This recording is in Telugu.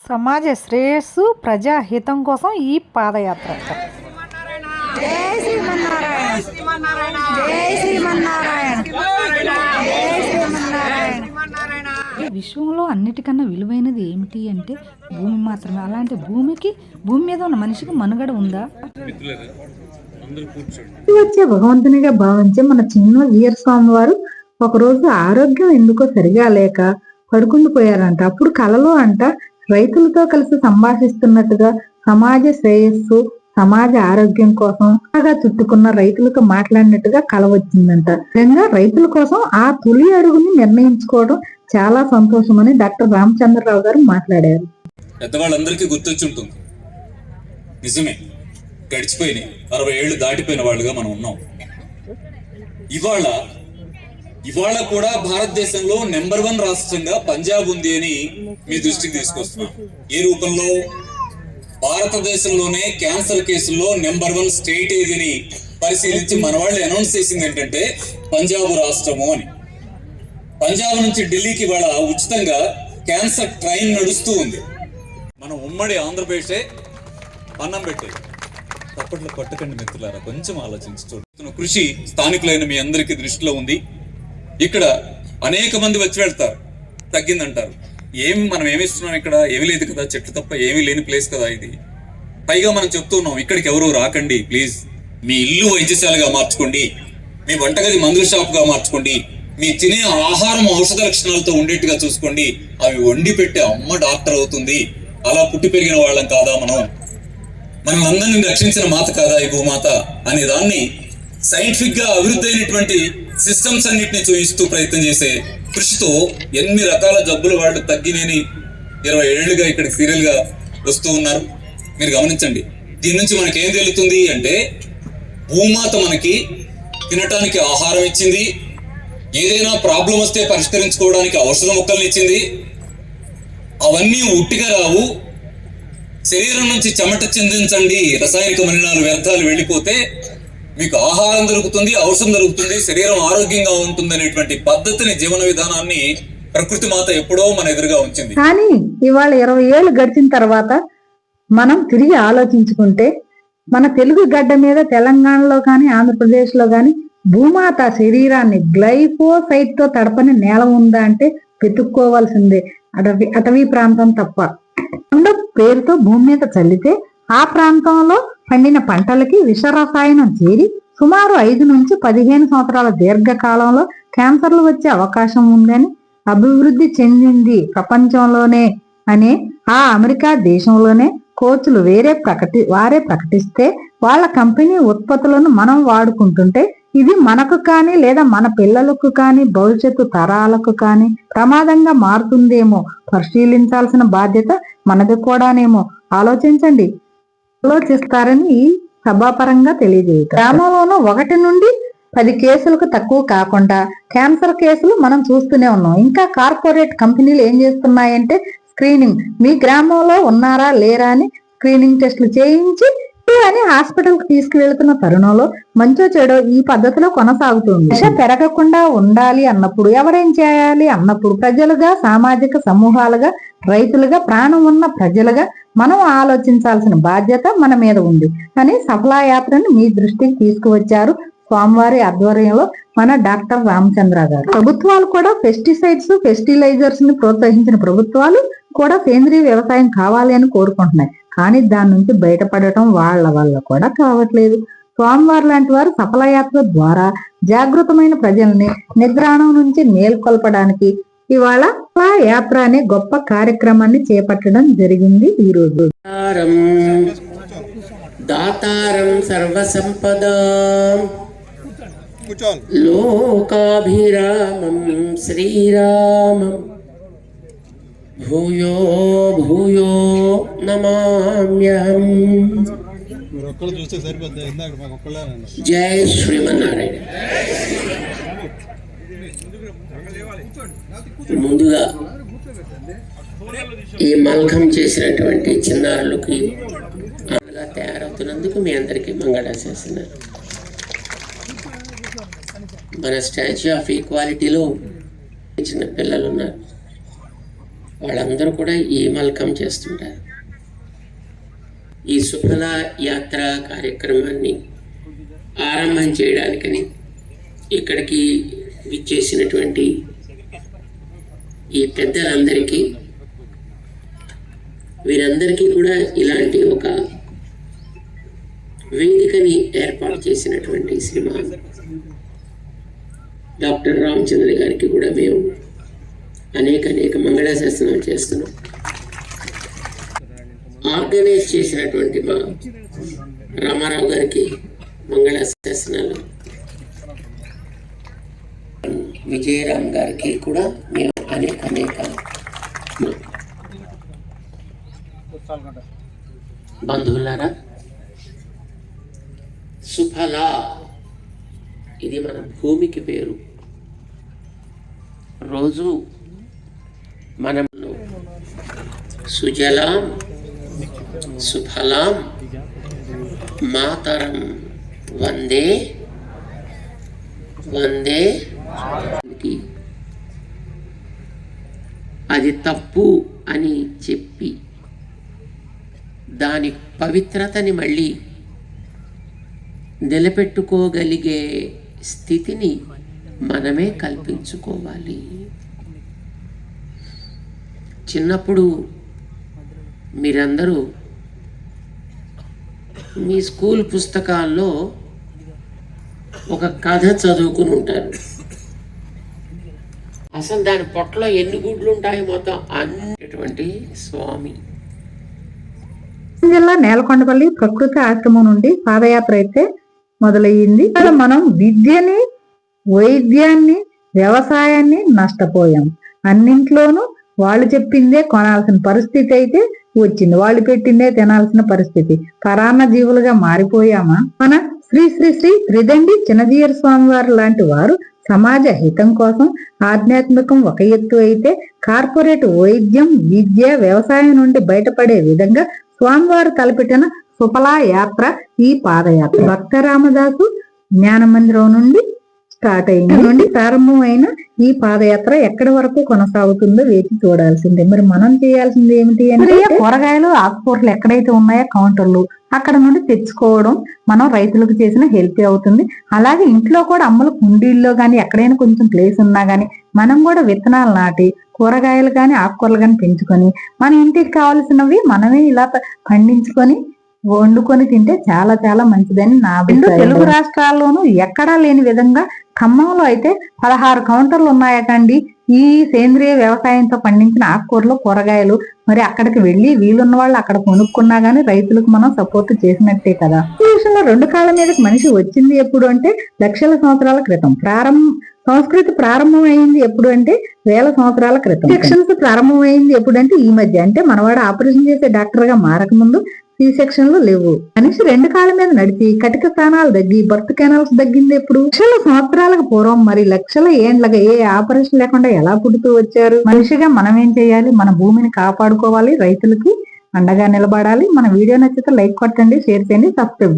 సమాజ శ్రేయస్సు ప్రజాహితం కోసం ఈ పాదయాత్ర. జై శ్రీమన్నారాయణ, జై శ్రీమన్నారాయణ, జై శ్రీమన్నారాయణ. ఈ విశ్వంలో అన్నిటికన్నా విలువైనది ఏమిటి అంటే భూమి మాత్రమే. అలాంటి భూమి మీద ఉన్న మనిషికి మనుగడ ఉందా? వచ్చే భగవంతునిగా భావించే మన చిన్న వీరస్వామి వారు ఒకరోజు ఆరోగ్యం ఎందుకో సరిగా లేక పడుకుండిపోయారంట. అప్పుడు కలలో అంట రైతులతో కలిసి సంభాషిస్తున్నట్టుగా సమాజ శ్రేయస్సు, సమాజ ఆరోగ్యం కోసం బాగా చుట్టుకున్న రైతులతో మాట్లాడినట్టుగా కల వచ్చిందంట. నిజంగా రైతుల కోసం ఆ తొలి అడుగుని నిర్ణయించుకోవడం చాలా సంతోషమని డాక్టర్ రామచంద్రరావు గారు మాట్లాడారు. పెద్దవాళ్ళందరికీ గుర్తొచ్చుంటుంది, నిజమే, గడిచిపోయినాయి 60 ఏళ్ళు దాటిపోయిన వాళ్ళుగా మనం ఉన్నాం. ఇవాళ కూడా భారతదేశంలో నెంబర్ 1 రాష్ట్రంగా పంజాబ్ ఉంది అని మీ దృష్టికి తీసుకొస్తున్నాం. ఏ రూపంలో? భారతదేశంలోనే క్యాన్సర్ కేసుల్లో నెంబర్ 1 స్టేట్ ఏదని పరిశీలించి మన వాళ్ళు అనౌన్స్ చేసింది ఏంటంటే పంజాబ్ రాష్ట్రము అని. పంజాబ్ నుంచి ఢిల్లీకి ఇవాళ ఉచితంగా క్యాన్సర్ ట్రైన్ నడుస్తూ ఉంది. మనం ఉమ్మడి ఆంధ్రప్రదేశే అన్నం పెట్టేది. తప్పట్లో కొట్టకండి మిత్రులారా, కొంచెం ఆలోచించి చూడుతున్న కృషి స్థానికులైన మీ అందరికీ దృష్టిలో ఉంది. ఇక్కడ అనేక మంది వచ్చి వెళ్తారు, తగ్గిందంటారు. మనం ఏమిస్తున్నాం ఇక్కడ? ఏమీ లేదు కదా, చెట్లు తప్ప ఏమీ లేని ప్లేస్ కదా ఇది. పైగా మనం చెప్తున్నాం ఇక్కడికి ఎవరు రాకండి ప్లీజ్, మీ ఇల్లు వైద్యశాలగా మార్చుకోండి, మీ వంటగది మందుల షాప్గా మార్చుకోండి, మీ తినే ఆహారం ఔషధ లక్షణాలతో ఉండేట్టుగా చూసుకోండి. అవి వండి పెట్టే అమ్మ డాక్టర్ అవుతుంది. అలా పుట్టి పెరిగిన వాళ్ళం కాదా మనం అందరినీ రక్షించిన మాత కాదా ఈ భూమాత అనే దాన్ని సైంటిఫిక్ గా అభివృద్ధి అయినటువంటి సిస్టమ్స్ అన్నిటిని చూపిస్తూ ప్రయత్నం చేసే కృషితో ఎన్ని రకాల జబ్బులు వాళ్ళు తగ్గినేని 20 ఏళ్లుగా ఇక్కడ సీరియల్ గా వస్తూ ఉన్నారు. మీరు గమనించండి. దీని నుంచి మనకి ఏం తెలుస్తుంది అంటే భూమాత మనకి తినటానికి ఆహారం ఇచ్చింది, ఏదైనా ప్రాబ్లం వస్తే పరిష్కరించుకోవడానికి ఔషధ మొక్కల్ని ఇచ్చింది. అవన్నీ ఉట్టిగా రావు. శరీరం నుంచి చెమట చిందించండి, రసాయనిక మలినాలు వ్యర్థాలు వెళ్ళిపోతే మీకు ఆహారం దొరుకుతుంది, ఔషధం దొరుకుతుంది, శరీరం ఆరోగ్యంగా ఉంటుంది అనేటువంటి పద్ధతిని, జీవన విధానాన్ని ప్రకృతి మాత ఎప్పుడో మన ఎదురుగా ఉంచింది. కానీ ఇవాళ 20 ఏళ్ళు గడిచిన తర్వాత మనం తిరిగి ఆలోచించుకుంటే మన తెలుగు గడ్డ మీద తెలంగాణలో కానీ ఆంధ్రప్రదేశ్ లో కానీ భూమాత శరీరాన్ని గ్లైఫోసైట్ తో తడపని నేల ఉందా అంటే వెతుక్కోవాల్సిందే. అటవీ ప్రాంతం తప్ప. పేరుతో భూమి మీద చల్లితే ఆ ప్రాంతంలో పండిన పంటలకి విషరసాయనం చేరి సుమారు 5 నుంచి 15 సంవత్సరాల దీర్ఘకాలంలో క్యాన్సర్లు వచ్చే అవకాశం ఉందని అభివృద్ధి చెందింది ప్రపంచంలోనే అనే ఆ అమెరికా దేశంలోనే కోచ్లు వారే ప్రకటిస్తే వాళ్ళ కంపెనీ ఉత్పత్తులను మనం వాడుకుంటుంటే ఇది మనకు కానీ లేదా మన పిల్లలకు కానీ భవిష్యత్తు తరాలకు కానీ ప్రమాదంగా మారుతుందేమో పరిశీలించాల్సిన బాధ్యత మనది కూడానేమో. ఆలోచిస్తారని ఈ సభాపరంగా తెలియజేయదు. గ్రామంలోనూ 1 నుండి 10 కేసులకు తక్కువ కాకుండా క్యాన్సర్ కేసులు మనం చూస్తూనే ఉన్నాం. ఇంకా కార్పొరేట్ కంపెనీలు ఏం చేస్తున్నాయంటే స్క్రీనింగ్, మీ గ్రామంలో ఉన్నారా లేరా అని స్క్రీనింగ్ టెస్టులు చేయించి అని హాస్పిటల్ కు తీసుకువెళ్తున్న తరుణంలో మంచో చెడో ఈ పద్ధతిలో కొనసాగుతుంది. విష పెరగకుండా ఉండాలి అన్నప్పుడు ఎవరేం చేయాలి అన్నప్పుడు ప్రజలుగా, సామాజిక సమూహాలుగా, రైతులుగా, ప్రాణం ఉన్న ప్రజలుగా మనం ఆలోచించాల్సిన బాధ్యత మన మీద ఉంది అని సఫలయాత్రను మీ దృష్టికి తీసుకువచ్చారు స్వామివారి ఆధ్వర్యంలో మన డాక్టర్ రామచంద్ర గారు. ప్రభుత్వాలు కూడా ఫెస్టిలైజర్స్ ని ప్రోత్సహించిన ప్రభుత్వాలు కూడా సేంద్రీయ వ్యవసాయం కావాలి అని కోరుకుంటున్నాయి. కానీ దాని నుంచి బయటపడటం వాళ్ళ వల్ల కూడా కావట్లేదు. స్వామివారి లాంటి వారు సఫలయాత్ర ద్వారా జాగృతమైన ప్రజల్ని నిద్రాణం నుంచి మేల్కొల్పడానికి ఇవాళ యాత్ర అనే గొప్ప కార్యక్రమాన్ని చేపట్టడం జరిగింది. ఈ రోజు దాతారం సర్వసంపద లోకాభిరామం శ్రీరామం భూయో భూయో నమామ్యహం. జై శ్రీమన్నారాయణ. ముందుగా ఈ మల్కం చేసినటువంటి చిన్నారులకి తయారవుతున్నందుకు మీ అందరికీ మంగళాశాసనాలు. మన స్టాచ్యూ ఆఫ్ ఈక్వాలిటీలో చిన్న పిల్లలు ఉన్నారు. వాళ్ళందరూ కూడా ఈ మల్కం చేస్తుంటారు. ఈ సుఫల యాత్ర కార్యక్రమాన్ని ఆరంభం చేయడానికని ఇక్కడికి విచ్చేసినటువంటి ఈ పెద్దలందరికీ, వీరందరికీ కూడా ఇలాంటి ఒక వేదికని ఏర్పాటు చేసినటువంటి శ్రీమాన్ డాక్టర్ రామచంద్ర గారికి కూడా మేము అనేక మంగళాశాసనాలు చేస్తున్నాం. ఆర్గనైజ్ చేసినటువంటి మా రామారావు గారికి మంగళాశాసనాలు, విజయరామ్ గారికి కూడా మేము అనేక బంధువులారా, సుఫల ఇది మన భూమికి పేరు. రోజు మనం సుజలాం సుఫలాం మాతరం వందే వందే. అది తప్పు అని చెప్పి దాని పవిత్రతని మళ్ళీ నిలబెట్టుకోగలిగే స్థితిని మనమే కల్పించుకోవాలి. చిన్నప్పుడు మీరందరూ మీ స్కూల్ పుస్తకాల్లో ఒక కథ చదువుకుని ఉంటారు. అసలు దాని పొట్టలో ఎన్ని గుడ్లు ఉంటాయి మొత్తం అన్నటువంటి స్వామి. జిల్లా నేలకొండపల్లి ప్రకృతి ఆశ్రమం నుండి పాదయాత్ర అయితే మొదలయ్యింది. ఇక్కడ మనం విద్యని, వైద్యాన్ని, వ్యవసాయాన్ని నష్టపోయాం. అన్నింట్లోనూ వాళ్ళు చెప్పిందే కొనాల్సిన పరిస్థితి అయితే వచ్చింది. వాళ్ళు పెట్టిందే తినాల్సిన పరిస్థితి. పరాన్న జీవులుగా మారిపోయామా? మన శ్రీ శ్రీ శ్రీ త్రిదండి చిన్నజీయర్ స్వామి వారు లాంటి వారు సమాజ హితం కోసం ఆధ్యాత్మికం ఒక ఎత్తు అయితే, కార్పొరేట్ వైద్యం, విద్య, వ్యవసాయం నుండి బయటపడే విధంగా స్వామివారు తలపెట్టిన సుఫల యాత్ర ఈ పాదయాత్ర. భక్త రామదాసు జ్ఞాన మందిరం నుండి స్టార్ట్ అయింది. ప్రారంభమైన ఈ పాదయాత్ర ఎక్కడి వరకు కొనసాగుతుందో వేచి చూడాల్సిందే. మరి మనం చేయాల్సింది ఏమిటి అంటే, కూరగాయలు, ఆకుకూరలు ఎక్కడైతే ఉన్నాయో కౌంటర్లు, అక్కడ నుండి తెచ్చుకోవడం మనం రైతులకు చేసిన హెల్ప్ అవుతుంది. అలాగే ఇంట్లో కూడా అమ్మలు కుండీల్లో గాని ఎక్కడైనా కొంచెం ప్లేస్ ఉన్నా గానీ మనం కూడా విత్తనాలు నాటి కూరగాయలు గాని ఆకుకూరలు గాని పెంచుకొని మన ఇంటికి కావాల్సినవి మనమే ఇలా పండించుకొని వండుకొని తింటే చాలా చాలా మంచిదని నా అభిప్రాయం. తెలుగు రాష్ట్రాల్లోనూ ఎక్కడా లేని విధంగా ఖమ్మంలో అయితే 16 కౌంటర్లు ఉన్నాయటండి ఈ సేంద్రియ వ్యవసాయంతో పండించిన ఆకుకూరలు, కూరగాయలు. మరి అక్కడికి వెళ్లి వీలున్న వాళ్ళు అక్కడ కొనుక్కున్నా గానీ రైతులకు మనం సపోర్ట్ చేసినట్టే కదా. ఈ విషయంలో 2 కాళ్ళ మీదకి మనిషి వచ్చింది ఎప్పుడు అంటే లక్షల సంవత్సరాల క్రితం. సంస్కృతి ప్రారంభమైంది ఎప్పుడు అంటే 1000 సంవత్సరాల క్రితం. సెక్షన్స్ ప్రారంభమైంది ఎప్పుడంటే ఈ మధ్య. అంటే మనవాడు ఆపరేషన్ చేసే డాక్టర్ గా మారక ముందు సి సెక్షన్లు లేవు. మనిషి 2 కాళ్ళ మీద నడిచి కటిక స్థానాలు తగ్గి బర్త్ కెనాల్స్ తగ్గింది ఎప్పుడు? లక్షల సంవత్సరాలకు పూర్వం. మరి లక్షల ఏండ్లగా ఏ ఆపరేషన్ లేకుండా ఎలా పుడుతూ వచ్చారు? మనిషిగా మనం ఏం చేయాలి? మన భూమిని కాపాడుకోవాలి, రైతులకి అండగా నిలబడాలి. మన వీడియో నచ్చితే లైక్ కొట్టండి, షేర్ చేయండి, సబ్స్క్రైబ్